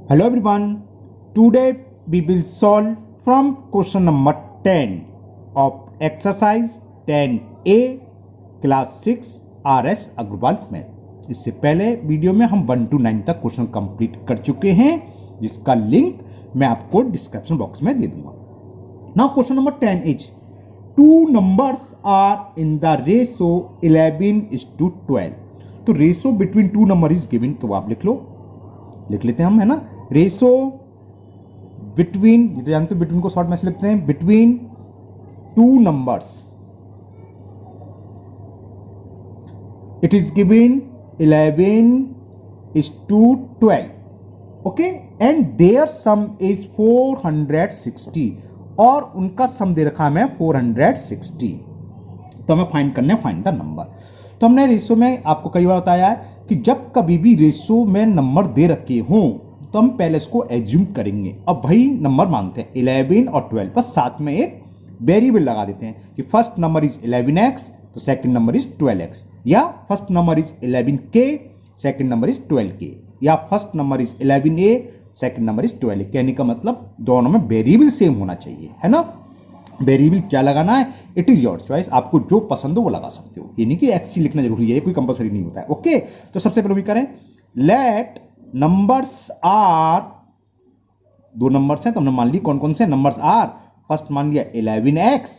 Hello everyone. Today we will solve from question number 10 of exercise 10A class 6 RS Agarwal math. इससे पहले video में हम 1 to 9 तक question complete कर चुके हैं, जिसका लिंक मैं आपको डिस्क्रिप्शन बॉक्स में दे दूंगा। Now question number 10 is two numbers are in the ratio 11:12। तो ratio between two number is given, तो आप लिख लेते हैं हम, है ना। रेशो बिटवीन, जानते हो बिटवीन को शॉर्ट में से लिखते हैं, between two numbers it is given 11:12, okay, and their sum is 460, और उनका सम दे रखा है 460। तो हमें फाइंड करना है, फाइंड द नंबर। तो हमने रेशो में आपको कई बार बताया है कि जब कभी भी रेशो में नंबर दे रखे हों तो हम पहले इसको एज्यूम करेंगे। अब भाई नंबर मांगते हैं 11 और 12, बस साथ में एक वेरिएबल लगा देते हैं कि फर्स्ट नंबर इज 11x तो सेकंड नंबर इज 12x, या first number is 11k second number is 12k, या first number is 11a second number is 12a। कहने का मतलब दोनों में वेरिएबल सेम होना चाहिए, है ना। वेरिएबल क्या लगाना है, इट इज योर चॉइस, आपको जो पसंद हो वो लगा सकते हो, ये नहीं कि एक्स ही लिखना जरूरी है, कोई कंपलसरी नहीं होता है। ओके, तो सबसे पहले भी करें, लेट नंबर्स आर, दो नंबर्स हैं तो हमने मान ली कौन कौन से नंबर्स आर। फर्स्ट मान लिया 11x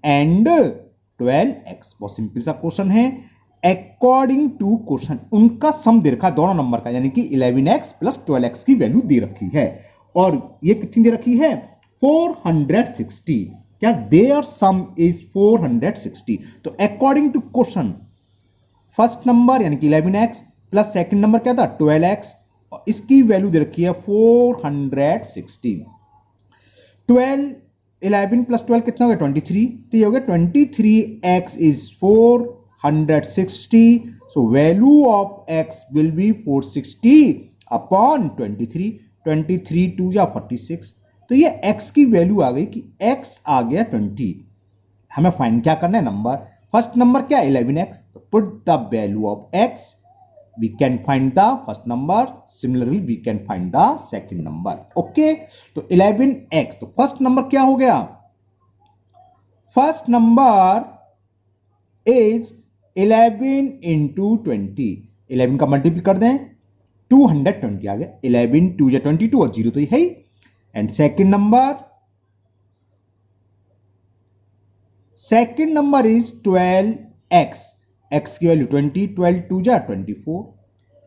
एंड 12x, बहुत सिंपल सा क्वेश्चन है। अकॉर्डिंग टू क्वेश्चन उनका सम दे रखा है दोनों नंबर का, यानी कि 11x प्लस 12x की वैल्यू दे रखी है, और ये कितनी दे रखी है 460। क्या देयर सम इज 460। तो according to question first number यानी कि 11x प्लस सेकंड नंबर क्या था 12x, और इसकी वैल्यू दे रखी है 460। 11 प्लस 12 कितना हो गया 23, तो ये हो गया 23x is 460। So value of x will be 460 upon 23, 23 2 या 46। तो ये x की वैल्यू आ गई कि x आ गया 20। हमें फाइंड क्या करना है नंबर, फर्स्ट नंबर क्या 11x, तो put the value of x, we can find the first number, similarly we can find the second number। okay, तो 11x, तो फर्स्ट नंबर क्या हो गया, फर्स्ट नंबर इज 11 इंटू 20, 11 का मल्टीपल कर दें 220 आ गया, 11 2 या 22 और 0 तो ये है ही। And second number is 12x, x की वैल्यू 20, 12 2 जा 24,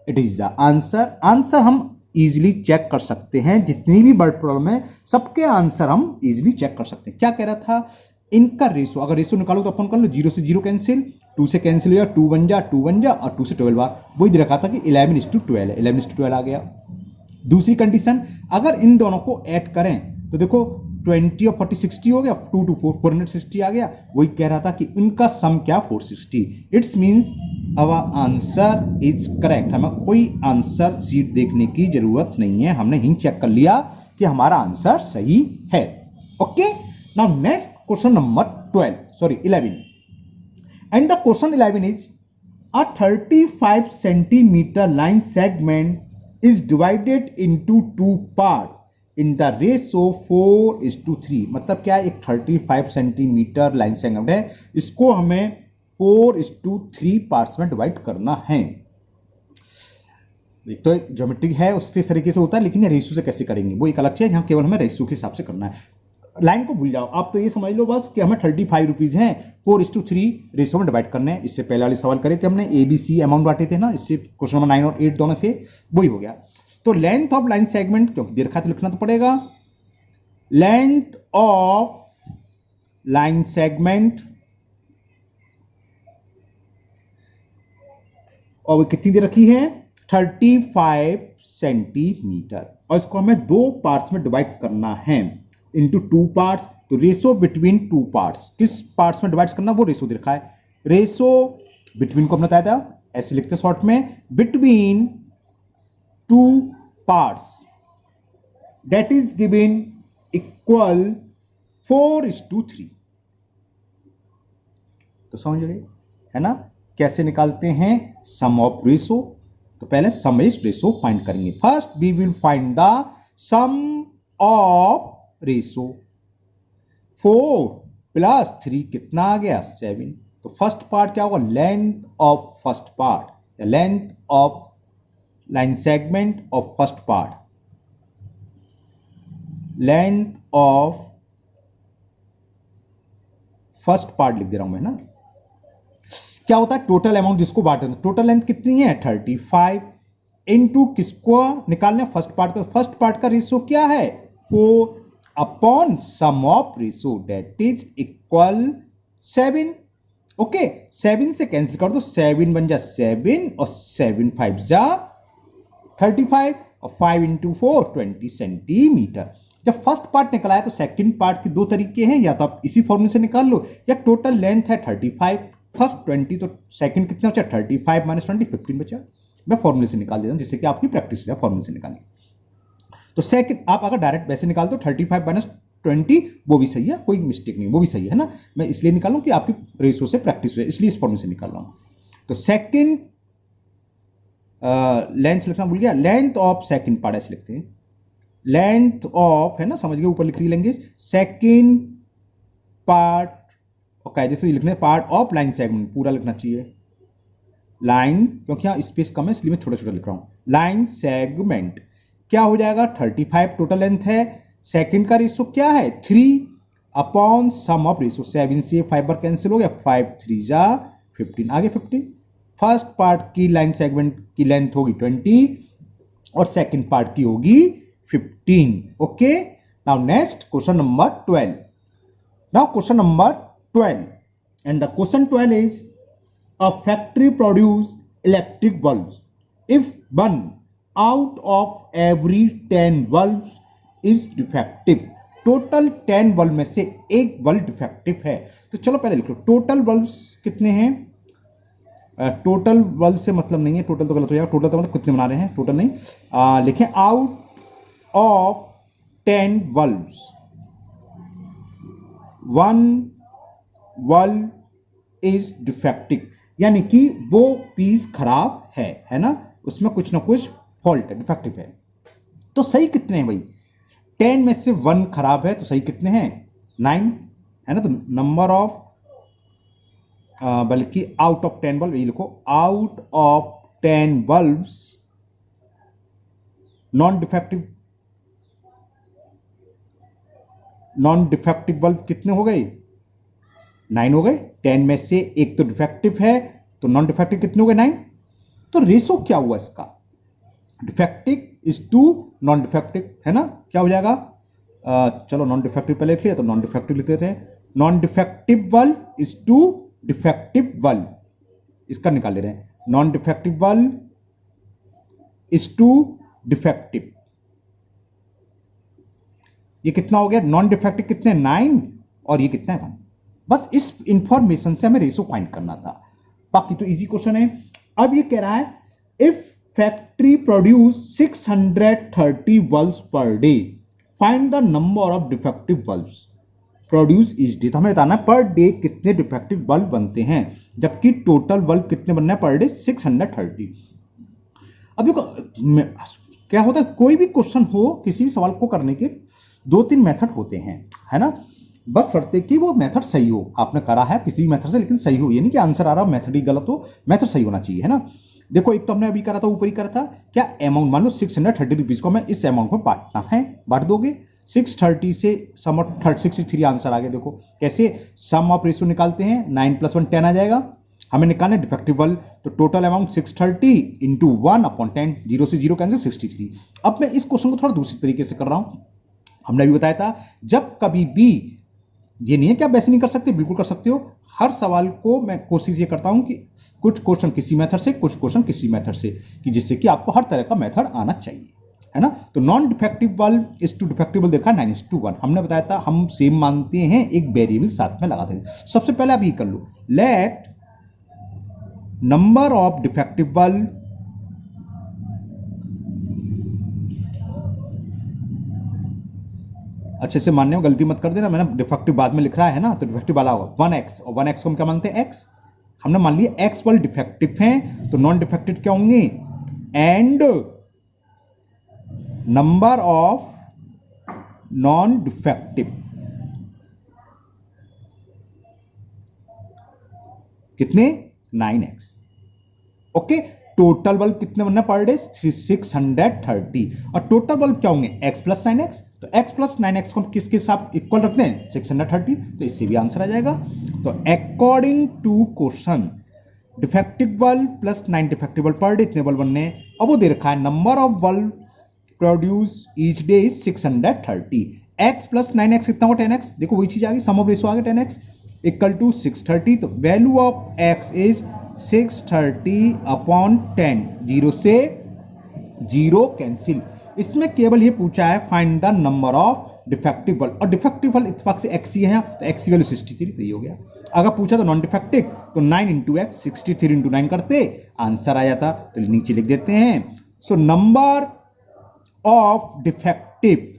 it is the answer. Answer हम इजीली चेक कर सकते हैं, जितनी भी वर्ड प्रॉब्लम है सबके आंसर हम इजीली चेक कर सकते हैं। क्या कह रहा था, इनका रेशो, अगर रेशो निकालो तो अपन कर लो 0 से 0 कैंसिल, 2 से कैंसिल हो जाए 2 बन जा, 2 बन जा, और 2 से 12 बार, वही दे रखा था कि 11:12 है, 11:12 आ गया। दूसरी कंडीशन, अगर इन दोनों को ऐड करें तो देखो 20 और 40 60 हो गया, 2 to 4 460 आ गया, वही कह रहा था कि इनका सम क्या 460। It's means our answer is correct. हमें कोई आंसर शीट देखने की जरूरत नहीं है, हमने ही चेक कर लिया कि हमारा आंसर सही है। Okay, now next question number 11, and the question 11 is a 35 centimetre line segment is divided into two part in the ratio 4:3। मतलब क्या है, एक 35 सेंटीमीटर लाइन सेगमेंट है, इसको हमें 4:3 पार्ट्स में डिवाइड करना है। एक तो ज्योमेट्री है उसके तरीके से होता है, लेकिन ये रेशियो से कैसे करेंगे वो एक अलग चीज है, यहाँ केवल हमें रेशियो के हिसाब से करना है। लाइन को भूल जाओ, आप तो ये समझ लो बस कि हमें 35 रुपीज हैं 4:3 रेशियो में डिवाइड करने हैं। इससे पहले वाले सवाल करे थे हमने ABC अमाउंट बांटे थे ना, इससे क्वेश्चन नंबर 9 और 8 दोनों से वही हो गया। तो लेंथ ऑफ लाइन सेगमेंट क्योंकि दे रखा तो लिखना तो पड़ेगा, लेंथ ऑफ लाइन सेगमेंट, और वो कितनी दे रखी है 35 सेंटीमीटर, और इसको हमें दो पार्ट्स में डिवाइड करना है इनटू टू पार्ट्स। तो रेशो बिटवीन टू पार्ट्स, किस पार्ट्स में डिवाइड करना वो रेशो दे रखा है। रेशो बिटवीन को हमने बताया था, ऐसे लिखते शॉर्ट में, between two parts that is given equal 4:3। तो समझ गए है ना कैसे निकालते हैं सम ऑफ रेशो। तो पहले सम इज रेशो फाइंड करेंगे। First we will find the sum of ratio. 4 plus 3 कितना आ गया 7। तो फर्स्ट पार्ट क्या होगा, length of first part, length of line segment of first part, length of first part लिख दे रहा हूं मैं ना। क्या होता है टोटल अमाउंट जिसको बांटे, टोटल लेंथ कितनी है 35 इनटू किसको निकालना है फर्स्ट पार्ट का। फर्स्ट पार्ट का रेशियो क्या है 4 upon sum of ratio that is equal 7। Okay 7 से कैंसिल कर दो, 7 बन जा 7 और 7 5 जा 35 और 5 इंटू 4 20 सेंटीमीटर। जब फर्स्ट पार्ट निकला है तो सेकंड पार्ट के दो तरीके हैं, या तो आप इसी फॉर्मूले से निकाल लो, या टोटल लेंथ है 35 फर्स्ट 20 तो सेकंड कितना बचा 35 माइनस 20 15 बचा। मैं फॉर्मूले से निकाल देता हूं जिससे कि आपकी प्रैक्टिस हो जाए फॉर्मूले से निकालने। तो सेकंड आप अगर डायरेक्ट वैसे निकाल दो 35 माइनस 20 वो भी सही है, कोई मिस्टेक नहीं, वो भी सही है ना। मैं इसलिए निकालूं कि आपकी रेशियो से प्रैक्टिस हो जाए, इसलिए इस फॉर्मूले से निकाल रहा हूं। तो सेकंड लेंथ लिखना भूल गया, लेंथ ऑफ सेकंड पार्ट ऐसे लिखते हैं, लेंथ ऑफ है ना, समझ गए, ऊपर लिख रही लैंग्वेज सेकंड पार्ट, और कायदे से लिखने पार्ट ऑफ लाइन सेगमेंट पूरा लिखना चाहिए लाइन, क्योंकि यहां स्पेस कम है इसलिए मैं छोटा छोटा लिख रहा हूं। लाइन सेगमेंट क्या हो जाएगा 35 टोटल लेंथ है, सेकंड का रेशियो क्या है 3 अपॉन सम ऑफ रेशियो 7 से फाइबर कैंसिल हो गया 5 3 जा 15 आगे 15। फर्स्ट पार्ट की लाइन सेगमेंट की लेंथ होगी 20 और सेकंड पार्ट की होगी 15। Okay now next question number 12। Now question number 12 and the question 12 is a factory produce electric bulbs if one out of every 10 bulbs is defective। Total 10 bulb में से एक bulb defective है। तो चलो पहले लिख लो टोटल बल्ब्स कितने हैं। टोटल बल्ब से मतलब नहीं है, टोटल तो गलत हो जाएगा, टोटल तो मतलब कितने बना रहे हैं, टोटल नहीं, लिखें out of 10 bulbs 1 bulb is defective, यानी कि वो पीस खराब है ना, उसमें कुछ ना कुछ फॉल्ट है, डिफेक्टिव है। तो सही कितने हैं भाई, 10 में से 1 खराब है तो सही कितने हैं 9 है ना। तो नंबर ऑफ बल्कि आउट ऑफ 10 बल्ब, ये लिखो out of 10 bulbs non defective bulb कितने हो गए 9 हो गए। 10 में से एक तो डिफेक्टिव है तो नॉन डिफेक्टिव कितने हो गए 9। तो रेशो क्या हुआ इसका, defective is to non defective है ना, क्या हो जाएगा चलो नॉन डिफेक्टिव पहले लिख लिया तो नॉन डिफेक्टिव लिख देते हैं। Non defective bulb is to defective bulb, इसका निकाल ले रहे हैं, non defective bulb is to defective, ये कितना हो गया नॉन डिफेक्टिव कितने 9 और ये कितना है 1। बस इस इंफॉर्मेशन से हमें रेशो फाइंड करना था, बाकी तो इजी क्वेश्चन है। अब ये कह रहा है if factory produce 630 bulbs per day find the number of defective bulbs produce each day. तो हमें बताना पर डे कितने डिफेक्टिव बल्ब बनते हैं, जबकि टोटल बल्ब कितने बनने हैं पर डे 630। अब देखो क्या होता है, कोई भी क्वेश्चन हो किसी भी सवाल को करने के 2-3 मेथड होते हैं है ना, बस शर्ते कि वो मेथड सही हो, आपने करा है किसी भी मेथड से लेकिन सही हो, ये नहीं कि आंसर आ रहा मेथड ही गलत हो, मेथड सही होना चाहिए है ना। देखो एक तो हमने अभी करा था ऊपर ही करा था, क्या अमाउंट मान लो 630 रुपीज को हमें इस अमाउंट में बांटना है, बांट दोगे 630 से सम ऑफ 63 आंसर आ गया। देखो कैसे सम ऑफ रेशियो निकालते हैं 9 + 1 10 आ जाएगा, हमें निकालना है डिफेक्टिव बल्ब, तो टोटल अमाउंट 630 इंटू 1/10 0 से 0 कैंसिल 63। अब मैं इस क्वेश्चन को थोड़ा दूसरे तरीके से कर रहा हूं, हमने भी बताया था जब कभी भी ये नहीं है कि आप वैसे नहीं कर सकते, बिल्कुल कर सकते हो। हर सवाल को मैं कोशिश ये करता हूं कि कुछ क्वेश्चन किसी मेथड से कुछ क्वेश्चन किसी मेथड से, कि जिससे कि आपको हर तरह का मेथड आना चाहिए है ना। तो non defective bulb is to defective bulb देखा 9:1, हमने बताया था हम सेम मानते हैं, एक वेरिएबल साथ में लगाते हैं। सबसे पहले आप ये कर लो, let number of defective bulb अच्छे से मानने में गलती मत कर देना, मैंने डिफेक्टिव बाद में लिख रहा है ना, तो डिफेक्टिव वाला होगा 1x, और 1x को हम क्या मानते हैं x, हमने मान लिया x बल्ब डिफेक्टिव हैं, तो नॉन डिफेक्टिव क्या होंगे and number of non defective कितने 9x। ओके, टोटल बल्ब कितने बनना पर डे 630 और टोटल बल्ब क्या होंगे x प्लस 9x। तो x प्लस 9x को किसके साथ इक्वल रखते हैं 630, तो इससे भी आंसर आ जाएगा। तो according to question defective bulb plus 9 defective bulb per day इतने बल्ब बनने हैं। अब वो दे रखा है number of bulb produce each day is 630, x plus 9x कितना हुआ 10x। देखो वही चीज आ गई, सम ऑफ रेशो आ गया 10x इक्वल टू 630। तो value of x is 630 upon 10, zero से जीरो कैंसिल। इसमें केवल ये पूछा है find the number of defective bulb, और डिफेक्टिव बल्ब इत्तेफाक से x ही है, तो x की वैल्यू 63, तो ये हो गया। अगर पूछा तो नॉन डिफेक्टिव तो 9 इंटू एक्स 63 इंटू 9 करते आंसर आ जाता। तो नीचे लिख देते हैं so number of defective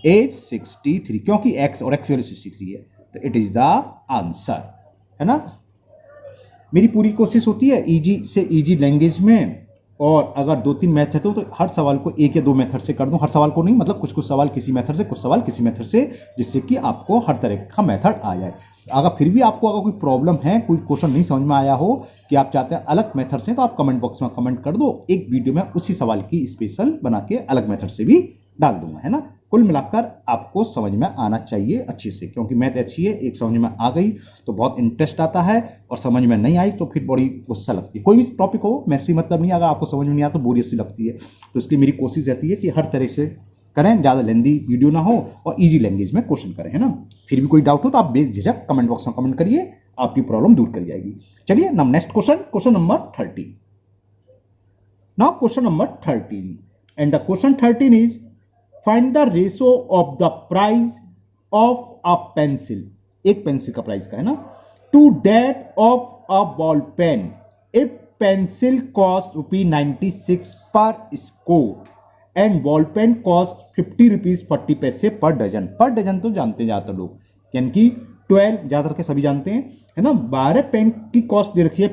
is 63, क्योंकि x और x की वैल्यू 63 है, तो इट इज द आंसर, है ना। मेरी पूरी कोशिश होती है इजी से इजी लैंग्वेज में, और अगर 2-3 मेथड हो तो हर सवाल को 1 या 2 मेथड से कर दूं। हर सवाल को नहीं, मतलब कुछ कुछ सवाल किसी मेथड से, कुछ सवाल किसी मेथड से, जिससे कि आपको हर तरह का मेथड आ जाए। अगर फिर भी आपको अगर कोई प्रॉब्लम है, कोई क्वेश्चन नहीं समझ में आया हो कि आप चाहते हैं अलग मेथड से, तो आप कमेंट बॉक्स में कमेंट कर दो, एक वीडियो में उसी सवाल की स्पेशल बना के अलग मेथड से भी डाल दूंगा, है ना। कुल मिलाकर आपको समझ में आना चाहिए अच्छे से, क्योंकि मैथ अच्छी है, एक समझ में आ गई तो बहुत इंटरेस्ट आता है, और समझ में नहीं आई तो फिर बड़ी गुस्सा लगती है। कोई भी टॉपिक हो, मैसी मतलब नहीं, अगर आपको समझ में नहीं आता तो बोरियत सी लगती है। तो इसलिए मेरी कोशिश रहती है कि हर तरह से करें, ज़्यादा लेंदी वीडियो ना हो और ईजी लैंग्वेज में क्वेश्चन करें, है ना। फिर भी कोई डाउट हो तो आप बेझिझक कमेंट बॉक्स में कमेंट करिए, आपकी प्रॉब्लम दूर कर जाएगी। चलिए नम next question number 13। Now question number 13, and the question 13 is find the ratio of the price of a pencil, एक पेंसिल का प्राइस का, है ना, to that of a ball pen if pencil cost ₹96 per score and ball pen cost ₹50 per dozen. पर dozen तो जानते जाते लोग, यानी कि 12 ज्यादा करके सभी जानते हैं, है ना। 12 पेन की कॉस्ट दे रखी है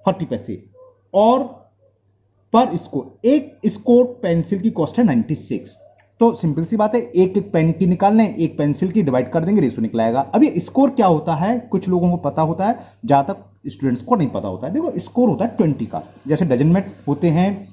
₹50 और पर स्कोर, एक स्कोर पेंसिल की कॉस्ट है 96। तो सिंपल सी बात है, एक एक पेन की निकालने, एक पेंसिल की डिवाइड कर देंगे, रेशो निकलाएगा। अब ये स्कोर क्या होता है, कुछ लोगों को पता होता है, ज्यादातर स्टूडेंट्स को नहीं पता होता है। देखो स्कोर होता है 20 का, जैसे डजन में होते हैं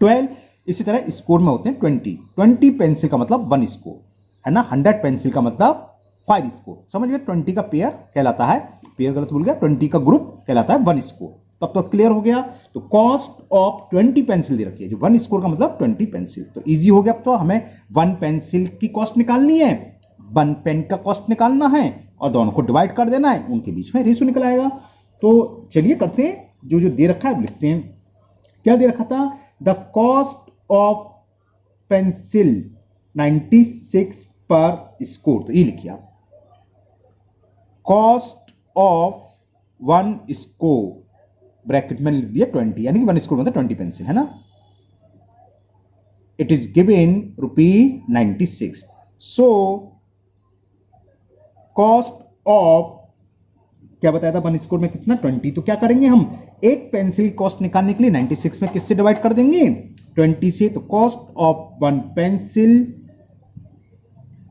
12, इसी तरह स्कोर में होते हैं 20 पेंसिल का मतलब 1 स्कोर, है ना। 100 पेंसिल का मतलब 5 स्कोर, समझ गए। 20 का पेयर कहलाता है, पेयर गलत बोल गया, 20 का ग्रुप कहलाता है 1 स्कोर। तब तक क्लियर हो गया। तो कॉस्ट ऑफ 20 पेंसिल दे रखी है, जो 1 स्कोर का मतलब 20 पेंसिल, तो इजी हो गया। अब तो हमें 1 पेंसिल की कॉस्ट निकालनी है, 1 पेन का कॉस्ट निकालना है, और दोनों को डिवाइड कर देना है, उनके बीच में रेशो निकल आएगा। तो चलिए करते हैं, जो जो दे रखा है लिखते हैं। क्या दे रखा था, the cost of pencil 96 per score, तो ये लिखिए आप, कॉस्ट ऑफ 1 स्कोर ब्रैकेट में लिख दिया 20, यानी कि 1 स्कोर मतलब 20 पेंसिल, है ना। It is given ₹96। So cost of क्या बताया था, 1 स्कोर में कितना 20। तो क्या करेंगे हम, एक पेंसिल कॉस्ट निकालने के लिए 96 में किससे डिवाइड कर देंगे, 20 से। तो कॉस्ट ऑफ 1 पेंसिल,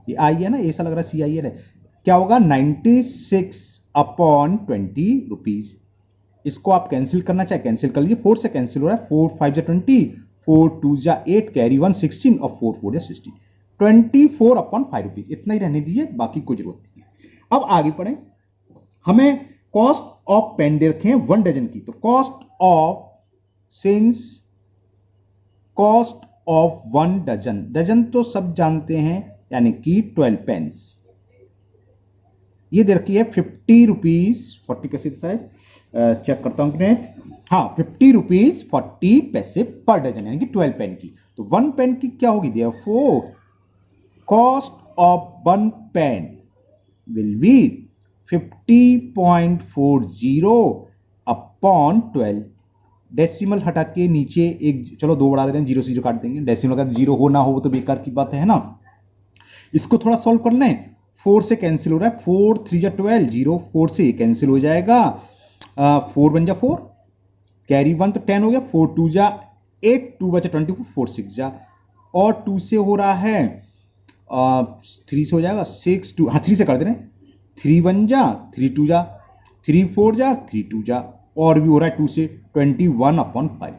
ये आई है ना, ऐसा लग रहा है CIL है, क्या होगा 96 अपॉन 20 रुपीज। इसको आप कैंसिल करना चाहे कैंसिल कर लीजिए, 4 से कैंसिल हो रहा है, 4 5 20, 4 2 8, कैरी 1 16 और 4 4 16, 24 अपॉन 5 रुपीज, इतना ही रहने दीजिए, बाकी कोई जरूरत नहीं है। अब आगे पढ़ें, हमें कॉस्ट ऑफ पेन दे रखे हैं 1 डजन की, तो cost of, since cost of 1 dozen, dozen तो सब जानते हैं, यानी कि 12 पेन्स, ये दे रखी है 50 रुपीज 40 पैसे, शायद चेक करता हूं नेट, हाँ 50 रुपीज 40 पैसे पर डजन, यानी कि 12 पेन की। तो 1 पेन की क्या होगी, therefore cost of 1 pen will be 50.40 upon 12। Decimal हटा के नीचे एक, चलो 2 बढ़ा दे रहे हैं, 0 से 0 काट देंगे, डेसिमल अगर 0 हो ना हो तो बेकार की बात है ना। इसको थोड़ा सॉल्व कर लें, 4 से कैंसिल हो रहा है, 4 3 जा 12, 0 4 से कैंसिल हो जाएगा, 4 1 जा 4, कैरी 1 तो 10 हो गया, 4 2 जा 8, 2 बचा 24, 4 6 जा, और 2 से हो रहा है 3 से हो जाएगा 6 2, हाँ 3 से कर दे रहे हैं, 3 1 जा 3 2 जा, 3 4 जा 3 2 जा, और भी हो रहा है 2 से 21/5,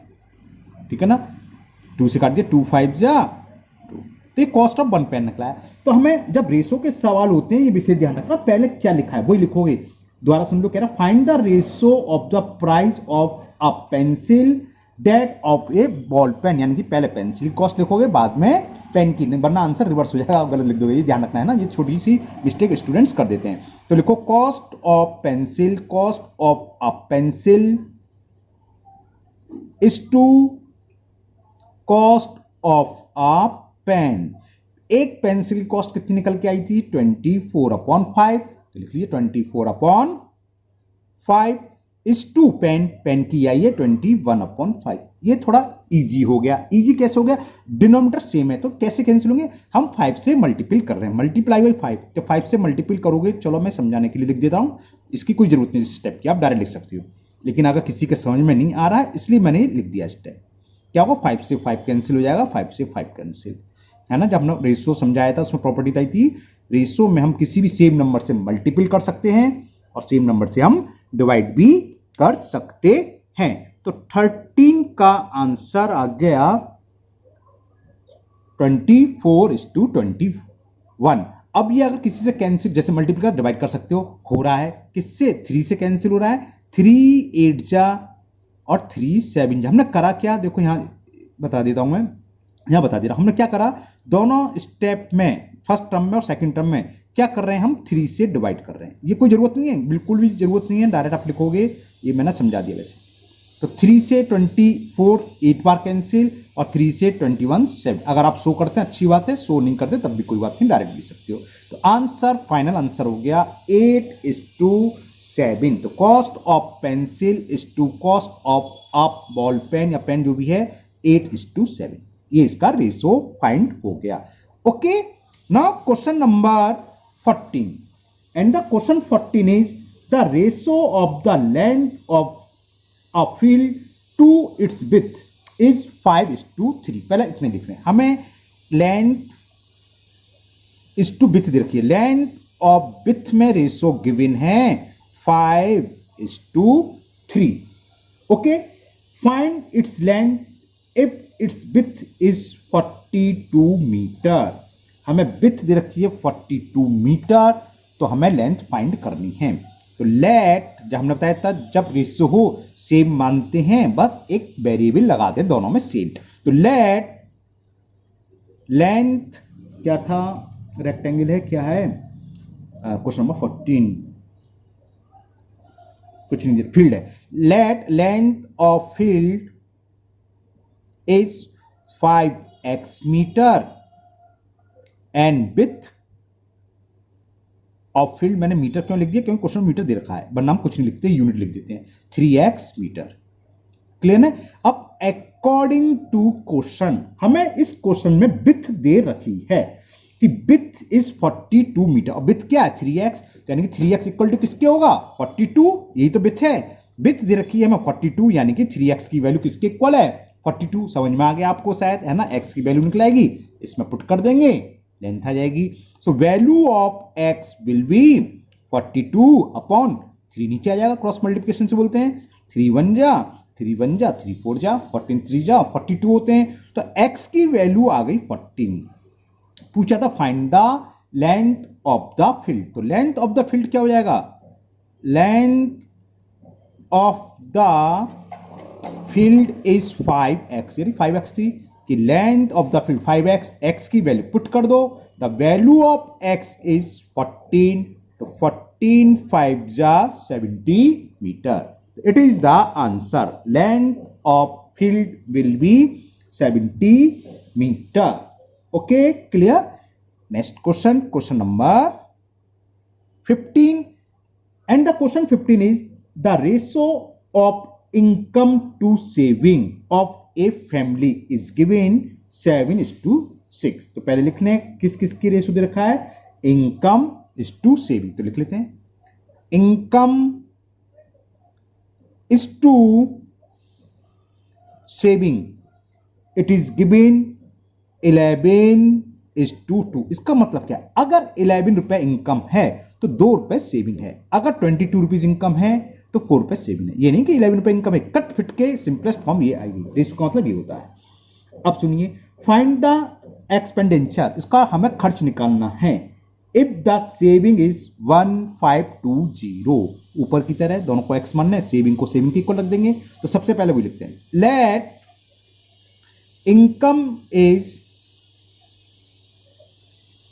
ठीक है ना, 2 से काट दिया 2 5 जा 2, तो ये कॉस्ट ऑफ 1 पेन निकला है। तो हमें जब रेशो के सवाल होते हैं ये विषय ध्यान रखना, पहले क्या लिखा है वही लिखोगे, दोबारा सुन लो, कह रहा find the ratio of the price of a pencil that of a ball pen, यानी कि पहले पेंसिल कॉस्ट लिखोगे बाद में पेन की, वरना आंसर रिवर्स हो जाएगा, आप गलत लिख दोगे, ये ध्यान रखना है ना, ये छोटी सी मिस्टेक स्टूडेंट्स कर देते हैं। तो लिखो cost of pencil, cost of a pencil is to cost of a pen. एक पेंसिल की कॉस्ट कितनी निकल के आई थी, 24/5, तो लिख लीजिए 24/5 इज टू पेन, पेन की आई है 21/5। ये थोड़ा इजी हो गया। इजी कैसे हो गया, डिनोमिनेटर सेम है तो कैसे कैंसिल होंगे, हम 5 से मल्टीपल कर रहे हैं, मल्टीप्लाई बाई 5, तो 5 से मल्टीपल करोगे, चलो मैं समझाने के लिए लिख देता हूं, इसकी कोई जरूरत नहीं स्टेप की, आप डायरेक्ट लिख सकते हो, लेकिन अगर किसी के समझ में नहीं आ रहा है इसलिए मैंने लिख दिया स्टेप। क्या होगा, 5 से 5 कैंसिल हो जाएगा, 5 से 5 कैंसिल, है ना। जब हमने रेशियो समझाया था उसमें प्रॉपर्टी बताई थी, रेशियो में हम किसी भी सेम नंबर से मल्टीपल कर सकते हैं और सेम नंबर से हम डिवाइड भी कर सकते हैं। तो 13 का आंसर आ गया 24:21। अब ये अगर किसी से कैंसिल, जैसे मल्टीपल कर डिवाइड कर सकते हो रहा है किससे, 3 से कैंसिल हो रहा है, 3 8 जा और 3 7 जा। हमने करा क्या, देखो यहां बता देता हूं मैं, यहां बता दे रहा हूं, हमने क्या करा, दोनों स्टेप में फर्स्ट टर्म में और सेकंड टर्म में क्या कर रहे हैं, हम 3 से डिवाइड कर रहे हैं। ये कोई जरूरत नहीं है, बिल्कुल भी जरूरत नहीं है, डायरेक्ट आप लिखोगे, ये मैंने समझा दिया वैसे। तो 3 से 24 8 बार कैंसिल और 3 से 21 7। अगर आप शो करते हैं अच्छी बात है, शो नहीं करते तब भी कोई बात नहीं, डायरेक्ट लिख सकते हो। तो आंसर, फाइनल आंसर हो गया 8:7। तो cost of pencil is to cost of a ball pen या पेन जो भी है 8:7। ये इसका रेशो फाइंड हो गया। Okay, now question number 14, and the question 14 is the ratio of the length of a field to its width is 5:3। पहले इतने लिख रहे हैं, हमें लेंथ इज टू विड्थ दे रखी है, लेंथ ऑफ विड्थ में रेशो गिवन है 5:3। Okay, find its length if its width is 42 meter. हमें विड्थ दे रखी है 42 मीटर, तो हमें लेंथ फाइंड करनी है। तो लेट, जब हमने बताया था जब रेशियो हो सेम मानते हैं, बस एक वेरिएबल लगा दे दोनों में सेम। तो लेट लेंथ क्या था, रेक्टेंगल है, क्या है, क्वेश्चन नंबर 14 कुछ नहीं, फील्ड है। Let length of field is 5x meter and width of field, मैंने मीटर क्यों लिख दिया, क्योंकि क्वेश्चन मीटर दे रखा है, वरना हम कुछ नहीं लिखते, यूनिट लिख देते हैं, 3x मीटर। क्लियर है। अब अकॉर्डिंग टू क्वेश्चन, हमें इस क्वेश्चन में विड्थ दे रखी है कि विड्थ इज 42 मीटर, और विड्थ क्या है 3x, यानी कि 3x इक्वल टू किसके होगा 42, यही तो विड्थ है। विड्थ दे रखी है हमें 42, यानी कि 3x की वैल्यू किसके इक्वल है 42। समझ में आ गया आपको शायद, है ना, x की वैल्यू निकलाएगी, इसमें पुट कर देंगे, लेंथ आ जाएगी। So value of x will be 42/3, नीचे आ जाएगा, क्रॉस मल्टीप्लिकेशन से बोलते हैं, 3 1 जा 3 1 जा 3 4 जा 14 3 जा 42 होते हैं। तो x की वैल्यू आ गई 14। पूछा था find the length of the field, तो लेंथ ऑफ द फील्ड क्या हो जाएगा, length of the field is 5x, यानी 5x थी कि length of the field 5x, x की वैल्यू पुट कर दो, the value of x is 14, तो 14 5 जा 70 meter. It is the answer, length of field will be 70 meter. Okay, clear. Next question, question number 15, and the question 15 is the ratio of income to saving of a family is given 7:6। तो पहले लिखने किस किस की ratio दे रखा है, income is to saving, तो लिख लेते हैं income is to saving, it is given 11:2। इसका मतलब क्या है, अगर 11 रुपए इनकम है तो 2 रुपए सेविंग है, अगर 22 रुपीज इनकम है तो 4 रुपए सेविंग है। ये नहीं कि 11 रुपए इनकम है, कट फिट के सिंपलेस्ट फॉर्म ये आएगी, इसका मतलब ये होता है। अब सुनिए, फाइंड द एक्सपेंडिचर, इसका हमें खर्च निकालना है। इफ द सेविंग इज 1520, ऊपर की तरह दोनों को एक्स मानना है, सेविंग को सेविंग के इक्वल रख देंगे। तो सबसे पहले वो लिखते हैं, let income is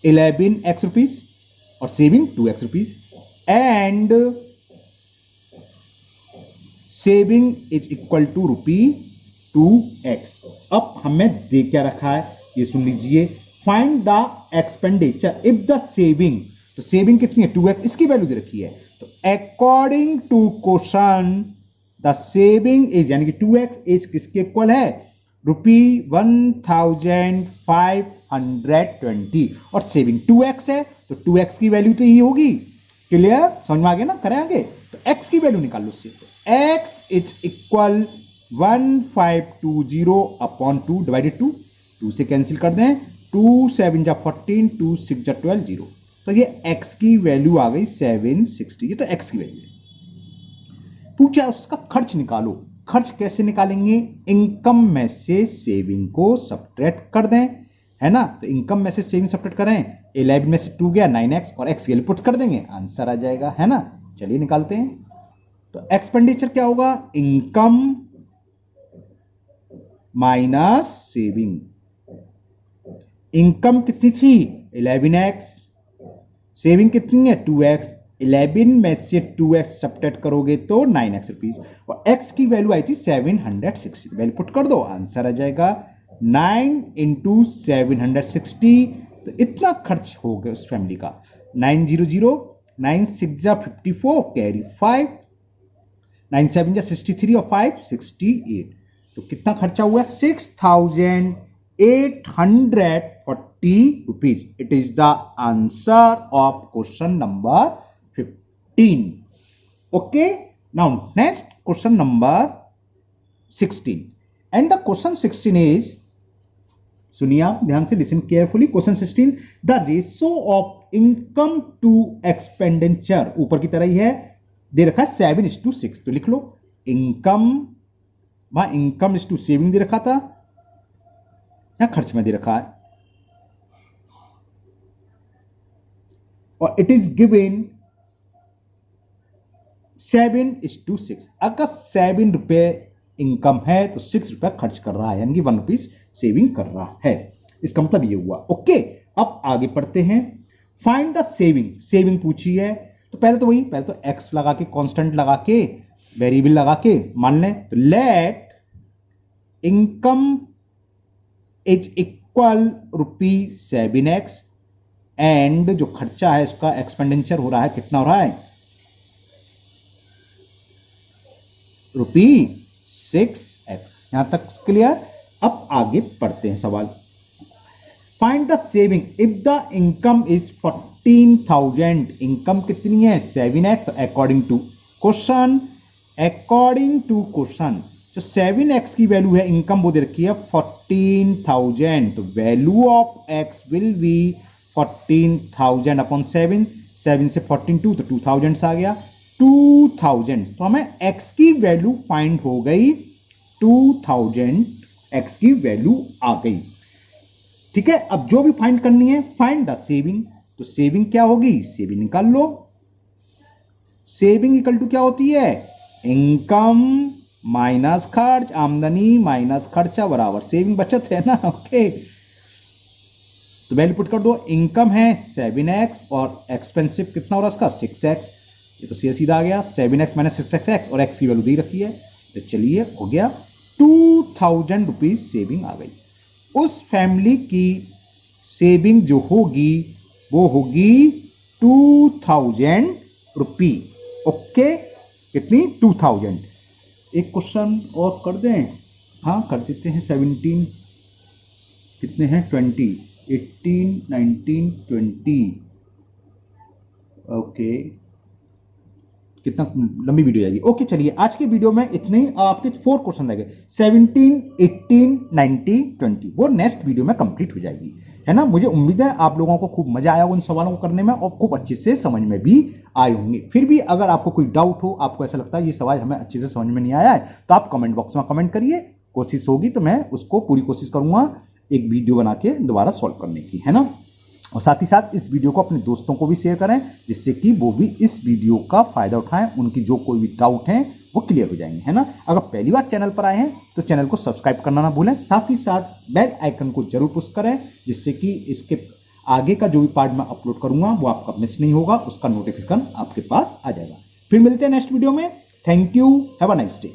11x rupees और saving 2x rupees and saving is equal to ₹2x। अब हमें दे क्या रखा है ये सुन लीजिए, find the expenditure if the saving, तो सेविंग कितनी है 2x, इसकी वैल्यू दे रखी है। तो according to question the saving is, यानी कि 2x इज किसके इक्वल है, ₹1520 और सेविंग 2x है, तो 2x की वैल्यू तो ये होगी। क्लियर, समझ में आ गया ना, करें आगे। तो x की वैल्यू निकाल लो उससे, तो x is equal 1520 upon 2 divided 2 से कैंसिल कर दें, 2 7 जा 14, 2 6 जा 12, 0। तो ये x की वैल्यू आ गई 760, ये तो x की वैल्यू है। पूछा उसका खर्च निकालो, खर्च कैसे निकालेंगे, इनकम में से सेविंग को सब्ट्रैक्ट कर दें, है ना। तो इनकम में से सेविंग सब्ट्रैक्ट करें, 11 में से 2 गया 9x और x के लिए पुट कर देंगे, आंसर आ जाएगा, है ना। चलिए निकालते हैं। तो एक्सपेंडिचर क्या होगा, इनकम माइनस सेविंग। इनकम कितनी थी 11x, सेविंग कितनी है 2x, 11 में से 2x सब्ट्रैक्ट करोगे तो 9x रुपीज और x की वैल्यू आई थी 760, वैल्यू पुट कर दो, आंसर आ जाएगा 9 × 760। तो इतना खर्च हो गया उस फैमिली का। 900, 9 6 जा 54, कैरी 5, 9 7 जा 63 और 5 68। तो कितना खर्चा हुआ, 6840 rupees. It is the answer of question number 15। Okay, now next question number 16 and the question 16 is, सुनिए आप ध्यान से, listen carefully. Question 16, the ratio of income to expenditure, ऊपर की तरह ही है, दे रखा है 7:6, तो लिख लो इनकम, वहां इनकम इज टू सेविंग दे रखा था या खर्च में दे रखा है, और इट इज गिवन 7:6। अगर 7 रुपए इनकम है तो 6 रुपए खर्च कर रहा है, यानी कि 1 रुपीज सेविंग कर रहा है। इसका मतलब ये हुआ। ओके, अब आगे पढ़ते हैं। फाइंड द सेविंग, सेविंग पूछी है तो पहले तो वही, पहले तो x लगा के, कांस्टेंट लगा के, वेरिएबल लगा के मान लें। तो let income is equal ₹7x and जो खर्चा है इसका एक्सपेंडिचर हो रहा है, कितना हो रहा है ₹6x। यहां तक क्लियर। अब आगे पढ़ते हैं सवाल। Find the saving if the income is 14,000, income कितनी है 7x, तो अकॉर्डिंग टू क्वेश्चन, जो 7x की वैल्यू है, इनकम वो दे रखी है 14,000, तो value of x will be 14,000 upon 7, 7 से 14 2, तो 2000 आ गया 2000। तो हमें x की वैल्यू फाइंड हो गई 2000, x की वैल्यू आ गई। ठीक है, अब जो भी फाइंड करनी है, फाइंड द सेविंग। तो सेविंग क्या होगी, सेविंग निकाल लो। सेविंग इक्वल टू क्या होती है, इनकम माइनस खर्च, आमदनी माइनस खर्चा बराबर सेविंग, बचत है ना। ओके, तो वैल्यू पुट कर दो। इनकम है 7x और एक्सपेंसिव कितना हो रहा है इसका 6x, ये तो सीधा आ गया 7x माइनस 6x और x की वैल्यू दे रखी है। तो चलिए हो गया 2000 रुपीज सेविंग आ गई। उस फैमिली की सेविंग जो होगी वो होगी 2000 रुपी। ओके, कितनी 2000। एक क्वेश्चन और कर दें, हाँ कर देते हैं। 17 कितने हैं 20, 18 19 20, ओके, कितना लंबी वीडियो जाएगी। ओके चलिए, आज की वीडियो में इतने ही। आपके 4 क्वेश्चन रह गए, 17, 18, 19, 20, वो नेक्स्ट वीडियो में कंप्लीट हो जाएगी, है ना। मुझे उम्मीद है आप लोगों को खूब मजा आया उन सवालों को करने में और खूब अच्छे से समझ में भी आए होंगे। फिर भी अगर आपको कोई डाउट हो, आपको ऐसा लगता है ये सवाल हमें अच्छे से समझ में नहीं आया है, तो आप कमेंट बॉक्स में कमेंट करिए। कोशिश होगी तो मैं उसको पूरी कोशिश करूंगा एक वीडियो बना के दोबारा सॉल्व करने की, है ना। और साथ ही साथ इस वीडियो को अपने दोस्तों को भी शेयर करें, जिससे कि वो भी इस वीडियो का फायदा उठाएं, उनकी जो कोई भी डाउट है वो क्लियर हो जाएंगे, है ना। अगर पहली बार चैनल पर आए हैं तो चैनल को सब्सक्राइब करना ना भूलें, साथ ही साथ बेल आइकन को जरूर पुश करें, जिससे कि इसके आगे का जो भी पार्ट मैं अपलोड करूंगा वो आपका मिस नहीं होगा, उसका नोटिफिकेशन आपके पास आ जाएगा। फिर मिलते हैं नेक्स्ट वीडियो में। Thank you, have a nice day.